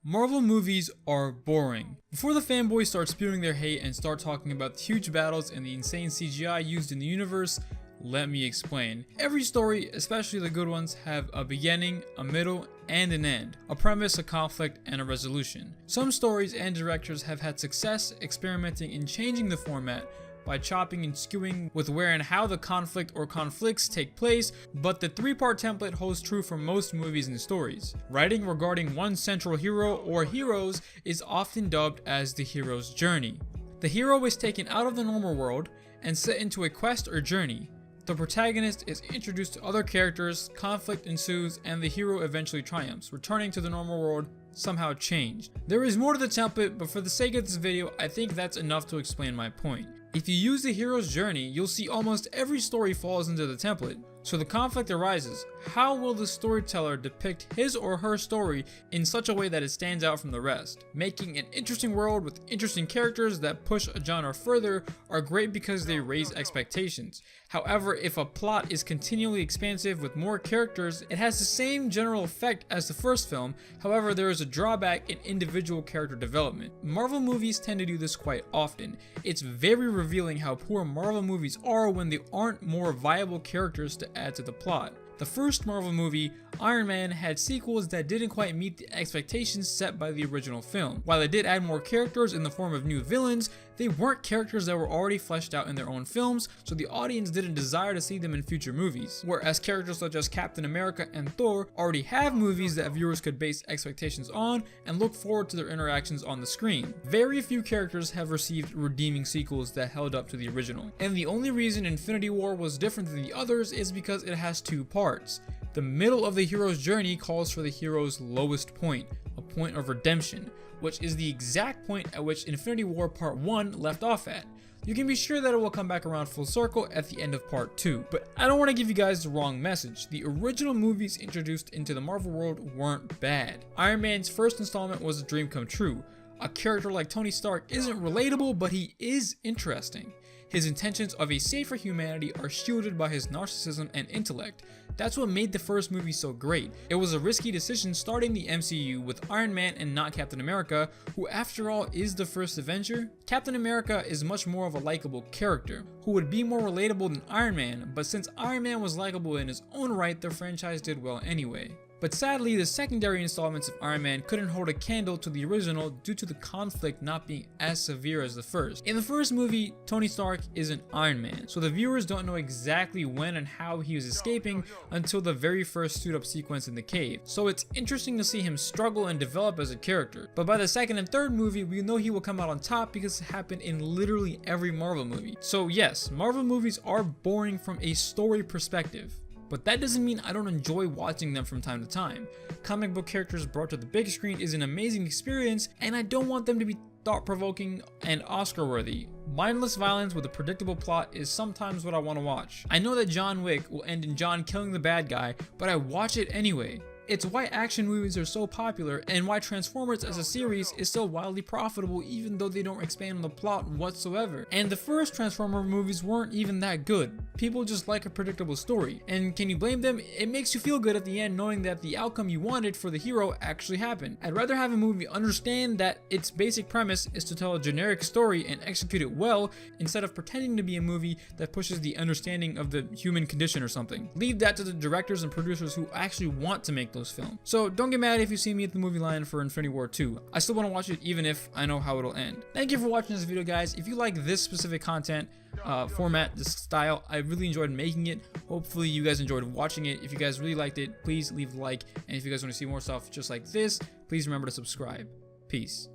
Marvel movies are boring. Before the fanboys start spewing their hate and start talking about the huge battles and the insane CGI used in the universe, let me explain. Every story, especially the good ones, have a beginning, a middle, and an end. A premise, a conflict, and a resolution. Some stories and directors have had success experimenting in changing the format by chopping and skewing with where and how the conflict or conflicts take place, but the three-part template holds true for most movies and stories. Writing regarding one central hero or heroes is often dubbed as the hero's journey. The hero is taken out of the normal world and set into a quest or journey. The protagonist is introduced to other characters, conflict ensues, and the hero eventually triumphs, returning to the normal world somehow changed. There is more to the template, but for the sake of this video, I think that's enough to explain my point. If you use the hero's journey, you'll see almost every story falls into the template. So the conflict arises. How will the storyteller depict his or her story in such a way that it stands out from the rest? Making an interesting world with interesting characters that push a genre further are great because they raise expectations. However, if a plot is continually expansive with more characters, it has the same general effect as the first film. However, there is a drawback in individual character development. Marvel movies tend to do this quite often. It's very revealing how poor Marvel movies are when they aren't more viable characters to add to the plot. The first Marvel movie, Iron Man, had sequels that didn't quite meet the expectations set by the original film. While it did add more characters in the form of new villains, they weren't characters that were already fleshed out in their own films, so the audience didn't desire to see them in future movies. Whereas characters such as Captain America and Thor already have movies that viewers could base expectations on and look forward to their interactions on the screen. Very few characters have received redeeming sequels that held up to the original. And the only reason Infinity War was different than the others is because it has two parts. The middle of the hero's journey calls for the hero's lowest point, a point of redemption, which is the exact point at which Infinity War Part 1 left off at. You can be sure that it will come back around full circle at the end of Part 2. But I don't want to give you guys the wrong message. The original movies introduced into the Marvel world weren't bad. Iron Man's first installment was a dream come true. A character like Tony Stark isn't relatable, but he is interesting. His intentions of a safer humanity are shielded by his narcissism and intellect. That's what made the first movie so great. It was a risky decision starting the MCU with Iron Man and not Captain America, who after all is the first Avenger. Captain America is much more of a likable character, who would be more relatable than Iron Man, but since Iron Man was likable in his own right, the franchise did well anyway. But sadly, the secondary installments of Iron Man couldn't hold a candle to the original due to the conflict not being as severe as the first. In the first movie, Tony Stark isn't Iron Man, so the viewers don't know exactly when and how he was escaping until the very first suit-up sequence in the cave. So it's interesting to see him struggle and develop as a character. But by the second and third movie, we know he will come out on top because it happened in literally every Marvel movie. So yes, Marvel movies are boring from a story perspective. But that doesn't mean I don't enjoy watching them from time to time. Comic book characters brought to the big screen is an amazing experience, and I don't want them to be thought-provoking and Oscar-worthy. Mindless violence with a predictable plot is sometimes what I want to watch. I know that John Wick will end in John killing the bad guy, but I watch it anyway. It's why action movies are so popular and why Transformers as a series is so wildly profitable even though they don't expand on the plot whatsoever. And the first Transformer movies weren't even that good. People just like a predictable story. And can you blame them? It makes you feel good at the end knowing that the outcome you wanted for the hero actually happened. I'd rather have a movie understand that its basic premise is to tell a generic story and execute it well instead of pretending to be a movie that pushes the understanding of the human condition or something. Leave that to the directors and producers who actually want to make those films. So don't get mad if you see me at the movie line for Infinity War 2. I still want to watch it even if I know how it'll end. Thank you for watching this video, guys. If you like this specific content, format, this style, I really enjoyed making it. Hopefully you guys enjoyed watching it. If you guys really liked it, please leave a like. And if you guys want to see more stuff just like this, please remember to subscribe. Peace.